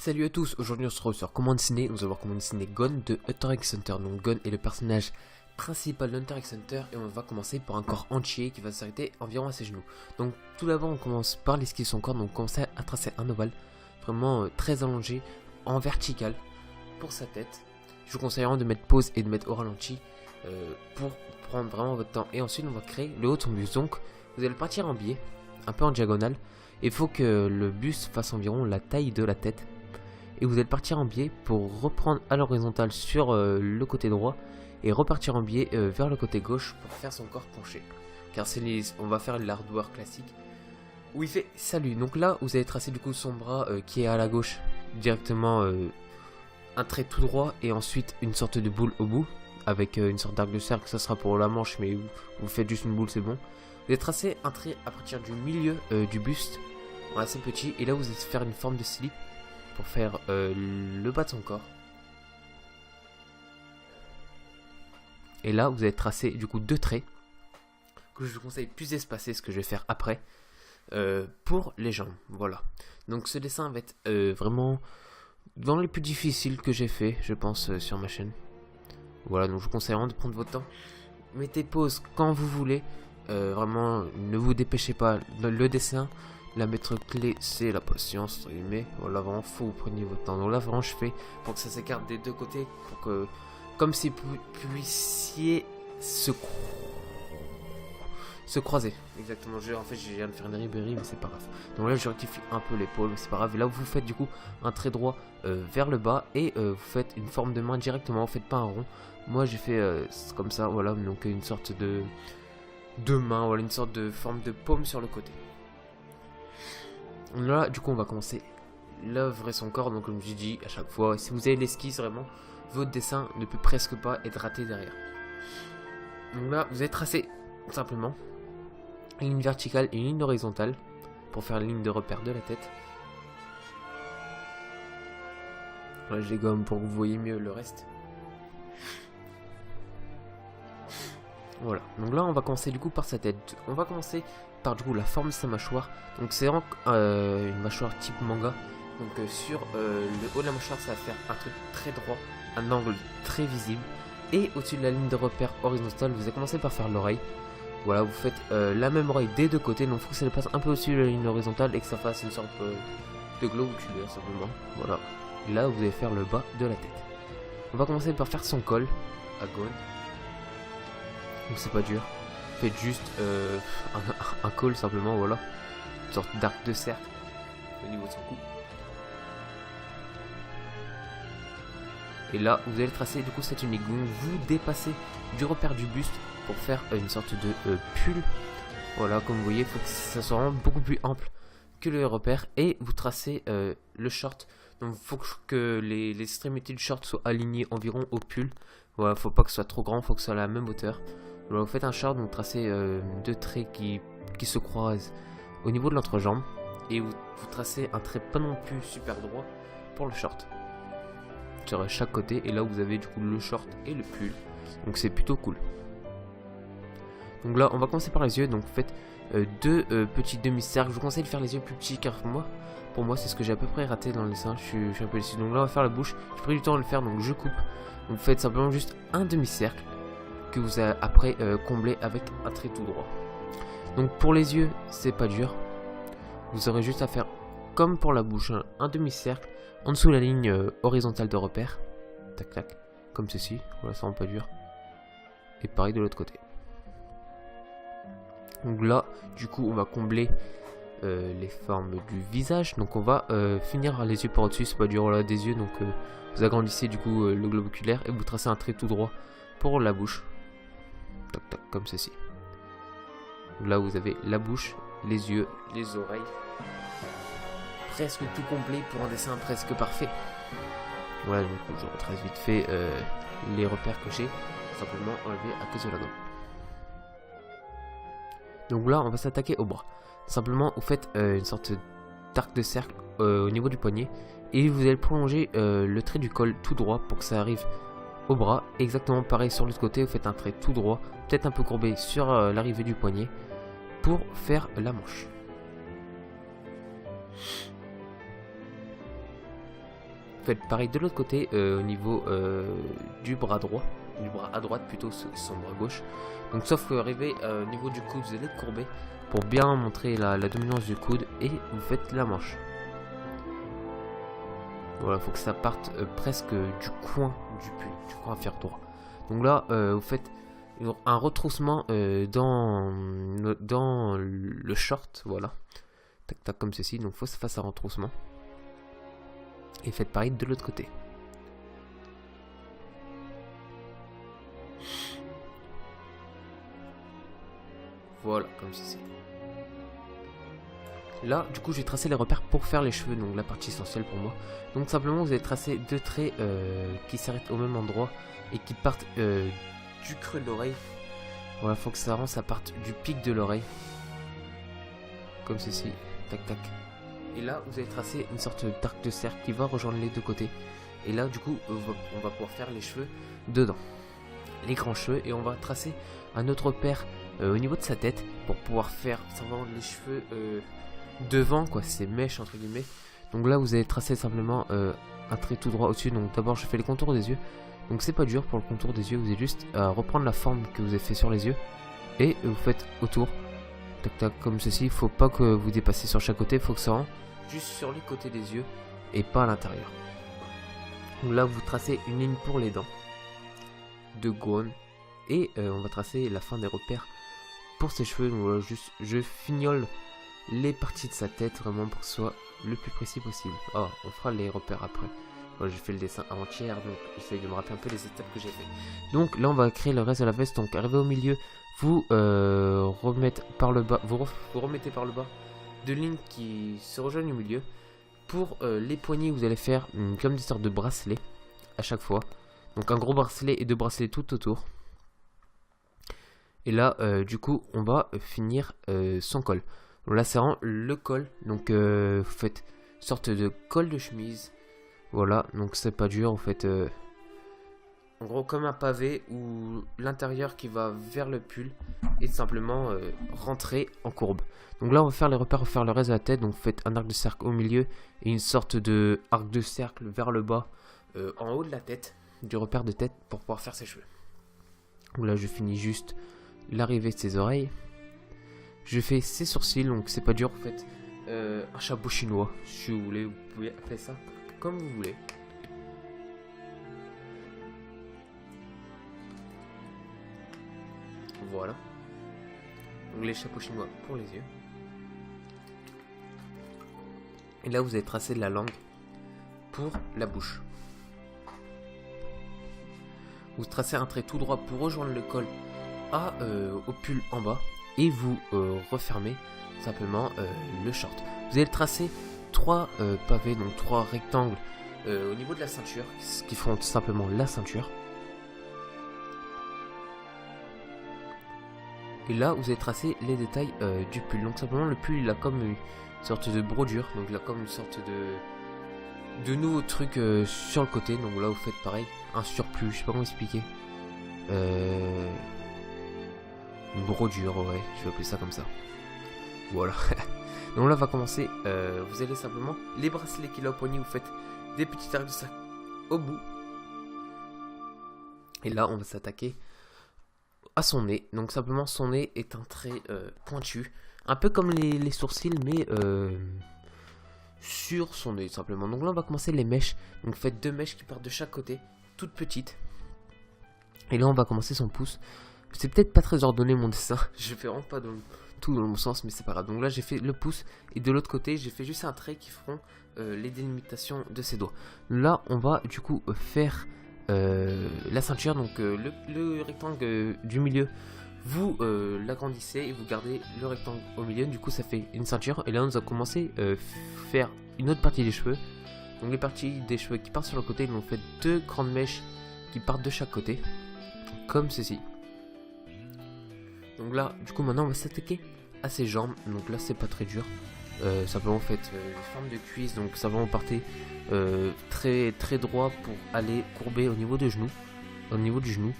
Salut à tous, aujourd'hui on se retrouve sur comment dessiner, nous allons voir comment dessiner Gon de Hunter x Hunter. Donc Gon est le personnage principal de Hunter x Hunter et on va commencer par un corps entier qui va s'arrêter environ à ses genoux. Donc tout d'abord on commence par l'esquisse de son corps, donc on commence à tracer un ovale vraiment très allongé en vertical pour sa tête. Je vous conseille vraiment de mettre pause et de mettre au ralenti pour prendre vraiment votre temps. Et ensuite on va créer le haut de son buste, donc vous allez partir en biais, un peu en diagonale. Il faut que le buste fasse environ la taille de la tête. Et vous allez partir en biais pour reprendre à l'horizontale sur le côté droit et repartir en biais vers le côté gauche pour faire son corps penché. Car on va faire l'hardware classique où il fait salut. Donc là vous allez tracer du coup son bras qui est à la gauche directement un trait tout droit et ensuite une sorte de boule au bout avec une sorte d'arc de cercle. Ça sera pour la manche, mais vous faites juste une boule, c'est bon. Vous allez tracer un trait à partir du milieu du buste assez petit et là vous allez faire une forme de slip pour faire le bas de son corps. Et là vous allez tracer du coup deux traits que je vous conseille plus espacés, ce que je vais faire après pour les jambes. Voilà, donc ce dessin va être vraiment dans les plus difficiles que j'ai fait, je pense, sur ma chaîne. Voilà, donc je vous conseille vraiment de prendre votre temps, mettez pause quand vous voulez, vraiment ne vous dépêchez pas. Le dessin, la maître clé c'est la patience entre guillemets. Voilà, vraiment faut que vous preniez votre temps. Donc là vraiment je fais pour que ça s'écarte des deux côtés, pour que comme si vous puissiez se croiser. Exactement, en fait je viens de faire une ribéry mais c'est pas grave. Donc là je rectifie un peu l'épaule mais c'est pas grave. Et là vous faites du coup un trait droit vers le bas et vous faites une forme de main directement, vous faites pas un rond. Moi j'ai fait comme ça, voilà, donc une sorte de main, voilà, une sorte de forme de paume sur le côté. Là du coup on va commencer l'œuvre et son corps. Donc comme je dis à chaque fois, si vous avez l'esquisse vraiment, votre dessin ne peut presque pas être raté derrière. Donc là vous allez tracer simplement une ligne verticale et une ligne horizontale pour faire la ligne de repère de la tête. Là je les gomme pour que vous voyez mieux le reste. Voilà, donc là on va commencer du coup par sa tête. On va commencer par du coup la forme de sa mâchoire. Donc c'est vraiment une mâchoire type manga. Donc sur le haut de la mâchoire ça va faire un truc très droit, un angle très visible. Et au-dessus de la ligne de repère horizontale vous allez commencer par faire l'oreille. Voilà, vous faites la même oreille des deux côtés. Donc il faut que ça passe un peu au-dessus de la ligne horizontale et que ça fasse une sorte de globe oculaire simplement. Voilà, et là vous allez faire le bas de la tête. On va commencer par faire son col à Gon. Donc c'est pas dur, faites juste un col simplement, voilà, une sorte d'arc de cercle au niveau de son cou. Et là vous allez tracer du coup cette unique, vous dépassez du repère du buste pour faire une sorte de pull. Voilà, comme vous voyez, il faut que ça soit vraiment beaucoup plus ample que le repère. Et vous tracez le short, donc il faut que les extrémités du short soient alignées environ au pull. Voilà, faut pas que ce soit trop grand, faut que ce soit à la même hauteur. Alors vous faites un short, donc tracez deux traits qui se croisent au niveau de l'entrejambe. Et vous tracez un trait pas non plus super droit pour le short sur chaque côté. Et là vous avez du coup le short et le pull, donc c'est plutôt cool. Donc là on va commencer par les yeux. Donc vous faites deux petits demi-cercles. Je vous conseille de faire les yeux plus petits car pour moi c'est ce que j'ai à peu près raté dans le dessin. Je suis un peu déçu. Donc là on va faire la bouche. J'ai pris du temps à le faire, donc je coupe. Donc vous faites simplement juste un demi-cercle que vous allez après combler avec un trait tout droit. Donc pour les yeux c'est pas dur, vous aurez juste à faire comme pour la bouche, un demi-cercle en dessous de la ligne horizontale de repère, tac tac, comme ceci. Voilà, ça rend pas dur. Et pareil de l'autre côté. Donc là du coup on va combler les formes du visage. Donc on va finir les yeux par au dessus, c'est pas dur, voilà, des yeux. Donc vous agrandissez du coup le globe oculaire et vous tracez un trait tout droit pour la bouche, tac tac, comme ceci. Là vous avez la bouche, les yeux, les oreilles, presque tout complet pour un dessin presque parfait. Voilà, donc je retrace vite fait les repères que j'ai simplement enlevés à cause de la gomme. Donc là on va s'attaquer au bras. Simplement vous faites une sorte d'arc de cercle au niveau du poignet et vous allez prolonger le trait du col tout droit pour que ça arrive au bras. Exactement pareil sur l'autre côté, vous faites un trait tout droit, peut-être un peu courbé sur l'arrivée du poignet pour faire la manche. faites pareil de l'autre côté au niveau du bras droit, du bras à droite plutôt, son bras gauche. Donc sauf qu'arrivé au niveau du coude, vous allez courber pour bien montrer la dominance du coude et vous faites la manche. Voilà, faut que ça parte presque du coin du pull, du coin à faire droit. Donc là, vous faites un retroussement dans le short, voilà. Tac tac comme ceci, donc faut que ça fasse un retroussement. Et faites pareil de l'autre côté. Voilà, comme ceci. Là, du coup, je vais tracer les repères pour faire les cheveux, donc la partie essentielle pour moi. Donc simplement, vous allez tracer deux traits qui s'arrêtent au même endroit et qui partent du creux de l'oreille. Voilà, faut que ça parte du pic de l'oreille. Comme ceci, tac tac. Et là, vous allez tracer une sorte d'arc de cercle qui va rejoindre les deux côtés. Et là, du coup, on va pouvoir faire les cheveux dedans. Les grands cheveux. Et on va tracer un autre repère au niveau de sa tête pour pouvoir faire simplement les cheveux devant, quoi, ces mèches entre guillemets. Donc là, vous allez tracer simplement un trait tout droit au-dessus. Donc d'abord, je fais les contours des yeux. Donc c'est pas dur pour le contour des yeux. Vous avez juste à reprendre la forme que vous avez fait sur les yeux. Et vous faites autour. Tac tac, comme ceci. Il faut pas que vous dépassiez sur chaque côté. Il faut que ça rentre juste sur les côtés des yeux et pas à l'intérieur. Donc là, vous tracez une ligne pour les dents de Gon et on va tracer la fin des repères pour ses cheveux. Donc voilà, juste je fignole les parties de sa tête vraiment pour que ce soit le plus précis possible. Oh, on fera les repères après. Voilà, j'ai fait le dessin avant-hier, donc j'essaye de me rappeler un peu les étapes que j'ai fait. Donc là, on va créer le reste de la veste. Donc arrivé au milieu, vous remettez par le bas, vous remettez par le bas deux lignes qui se rejoignent au milieu. Pour les poignets, vous allez faire comme des sortes de bracelets à chaque fois. Donc un gros bracelet et deux bracelets tout autour. Et là, du coup, on va finir son col. Donc là, c'est vraiment le col. Donc vous faites une sorte de col de chemise. Voilà, donc c'est pas dur. Vous faites en gros comme un pavé où l'intérieur qui va vers le pull est simplement rentré en courbe. Donc là, on va faire les repères, on va faire le reste de la tête. Donc vous faites un arc de cercle au milieu et une sorte de arc de cercle vers le bas en haut de la tête, du repère de tête pour pouvoir faire ses cheveux. Donc là, je finis juste l'arrivée de ses oreilles. Je fais ses sourcils, donc c'est pas dur. Vous faites un chapeau chinois, si vous voulez, vous pouvez appeler ça comme vous voulez. Voilà. Donc les chapeaux chinois pour les yeux. Et là, vous allez tracer de la langue pour la bouche. Vous tracez un trait tout droit pour rejoindre le col au pull en bas. Et vous refermez simplement le short. Vous allez tracer trois pavés, donc trois rectangles au niveau de la ceinture, ce qui font tout simplement la ceinture. Et là, vous allez tracer les détails du pull. Donc simplement, le pull, il a comme une sorte de brodure. Donc il a comme une sorte de nouveau truc sur le côté. Donc là, vous faites pareil, un surplus, je sais pas comment expliquer. Une brodure, ouais, je vais appeler ça comme ça. Voilà. Donc là, on va commencer. Vous allez simplement, les bracelets qu'il a au poignet, vous faites des petits arcs de sac au bout. Et là, on va s'attaquer à son nez. Donc simplement, son nez est un trait pointu. Un peu comme les sourcils, mais sur son nez, simplement. Donc là, on va commencer les mèches. Donc faites deux mèches qui partent de chaque côté, toutes petites. Et là, on va commencer son pouce. C'est peut-être pas très ordonné mon dessin. Je fais vraiment pas tout dans le bon sens, mais c'est pas grave. Donc là, j'ai fait le pouce. Et de l'autre côté, j'ai fait juste un trait qui feront les délimitations de ses doigts. Là, on va du coup faire la ceinture. Donc le rectangle du milieu, vous l'agrandissez et vous gardez le rectangle au milieu. Du coup, ça fait une ceinture. Et là, on va commencer à faire une autre partie des cheveux. Donc les parties des cheveux qui partent sur le côté, on fait deux grandes mèches qui partent de chaque côté. Comme ceci. Donc là, du coup, maintenant, on va s'attaquer à ses jambes. Donc là, c'est pas très dur. Simplement, faites une forme de cuisse. Donc, simplement, partez très, très droit pour aller courber au niveau du genou. Au niveau du genou.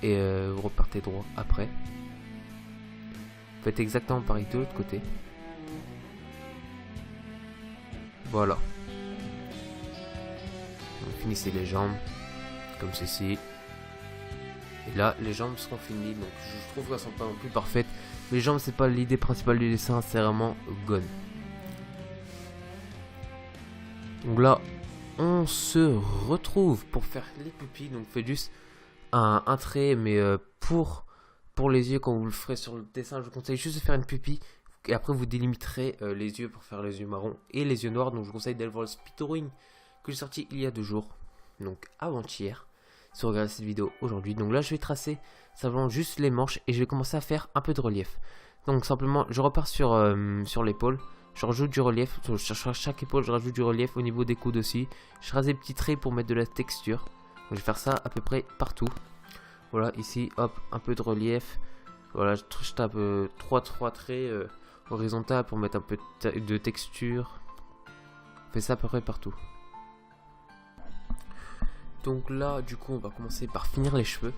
Et vous repartez droit après. Faites exactement pareil de l'autre côté. Voilà. Donc, finissez les jambes, comme ceci. Et là, les jambes seront finies. Donc je trouve qu'elles sont pas non plus parfaites. Les jambes, c'est pas l'idée principale du dessin, c'est vraiment gone. Donc là, on se retrouve pour faire les pupilles. Donc faites juste un trait, mais pour les yeux, quand vous le ferez sur le dessin, je vous conseille juste de faire une pupille. Et après, vous délimiterez les yeux pour faire les yeux marrons et les yeux noirs. Donc je vous conseille d'aller voir le speedrunning que j'ai sorti il y a 2 jours. Donc avant-hier. Si vous regardez cette vidéo aujourd'hui. Donc là, je vais tracer simplement juste les manches et je vais commencer à faire un peu de relief. Donc simplement, je repars sur l'épaule. Je rajoute du relief. Sur chaque épaule, je rajoute du relief au niveau des coudes aussi. Je rase des petits traits pour mettre de la texture. Donc je vais faire ça à peu près partout. Voilà, ici, hop, un peu de relief. Voilà, je tape 3 traits horizontaux pour mettre un peu de texture. Je fais ça à peu près partout. Donc là, du coup, on va commencer par finir les cheveux.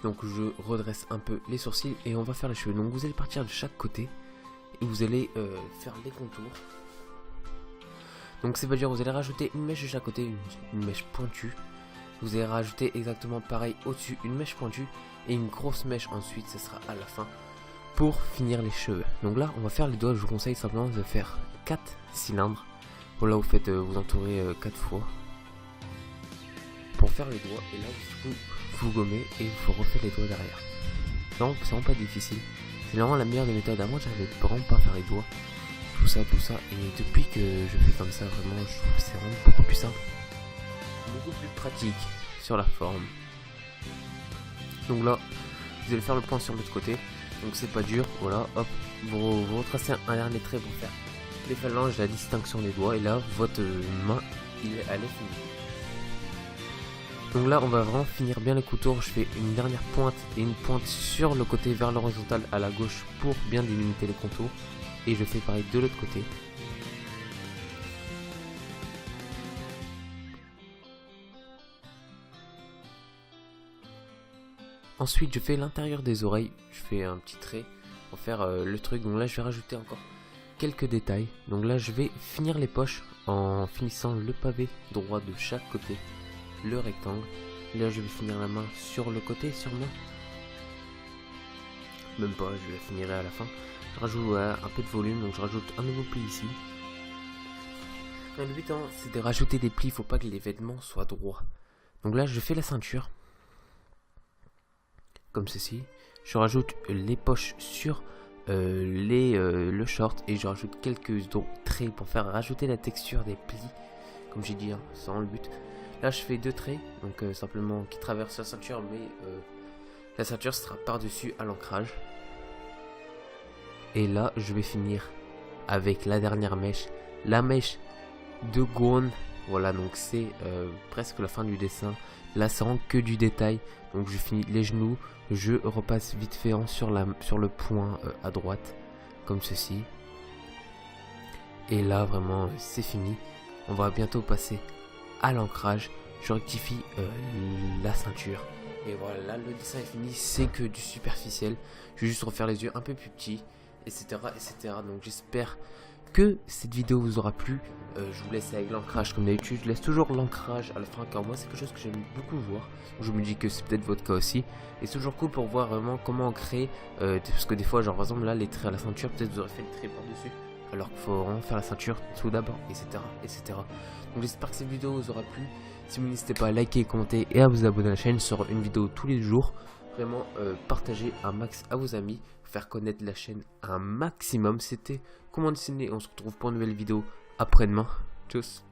Donc je redresse un peu les sourcils et on va faire les cheveux. Donc vous allez partir de chaque côté et vous allez faire les contours. Donc c'est pas dur, vous allez rajouter une mèche de chaque côté, une mèche pointue. Vous allez rajouter exactement pareil au-dessus, une mèche pointue et une grosse mèche ensuite, ce sera à la fin pour finir les cheveux. Donc là, on va faire les doigts. Je vous conseille simplement de faire 4 cylindres. Voilà, vous faites, vous entourez 4 fois. Pour faire les doigts, et là vous gommez et vous refaites les doigts derrière. Non, c'est vraiment pas difficile. C'est vraiment la meilleure des méthodes. Avant, j'avais vraiment pas à faire les doigts, tout ça. Et depuis que je fais comme ça, vraiment, je trouve que c'est vraiment beaucoup plus simple, beaucoup plus pratique sur la forme. Donc là, vous allez faire le point sur l'autre côté. Donc c'est pas dur. Voilà, hop, vous retracez un dernier trait pour faire les phalanges, la distinction des doigts. Et là, votre main, elle est finie. Donc là, on va vraiment finir bien les contours. Je fais une dernière pointe et une pointe sur le côté vers l'horizontale à la gauche pour bien délimiter les contours. Et je fais pareil de l'autre côté. Ensuite, je fais l'intérieur des oreilles. Je fais un petit trait pour faire le truc. Donc là, je vais rajouter encore quelques détails. Donc là, je vais finir les poches en finissant le pavé droit de chaque côté. Le rectangle. Là je vais finir la main sur le côté sûrement. Même pas, je la finirai à la fin. Je rajoute un peu de volume, donc je rajoute un nouveau pli ici. Le but c'est de rajouter des plis, il faut pas que les vêtements soient droits. Donc là je fais la ceinture. Comme ceci. Je rajoute les poches sur le short et je rajoute quelques traits pour faire rajouter la texture des plis. Comme j'ai dit, c'est vraiment le but. Là je fais 2 traits, donc simplement qui traversent la ceinture, mais la ceinture sera par-dessus à l'ancrage. Et là je vais finir avec la dernière mèche, la mèche de Gon. Voilà, donc c'est presque la fin du dessin. Là c'est vraiment que du détail. Donc je finis les genoux, je repasse vite fait sur le point à droite, comme ceci. Et là vraiment c'est fini. On va bientôt passer à l'ancrage. Je rectifie la ceinture et voilà, là le dessin est fini. C'est que du superficiel, je vais juste refaire les yeux un peu plus petits, etc. Donc j'espère que cette vidéo vous aura plu. Je vous laisse avec l'ancrage comme d'habitude. Je laisse toujours l'ancrage à la fin car moi c'est quelque chose que j'aime beaucoup voir. Je me dis que c'est peut-être votre cas aussi. Et c'est toujours cool pour voir vraiment comment créer parce que des fois, genre par exemple là les traits à la ceinture, peut-être vous aurez fait le trait par dessus alors qu'il faut vraiment faire la ceinture tout d'abord, etc. Donc j'espère que cette vidéo vous aura plu. Si vous n'hésitez pas à liker, commenter et à vous abonner à la chaîne, sur une vidéo tous les jours. Vraiment partagez un max à vos amis, faire connaître la chaîne un maximum. C'était Comment Dessiner, on se retrouve pour une nouvelle vidéo après-demain. Tchuss.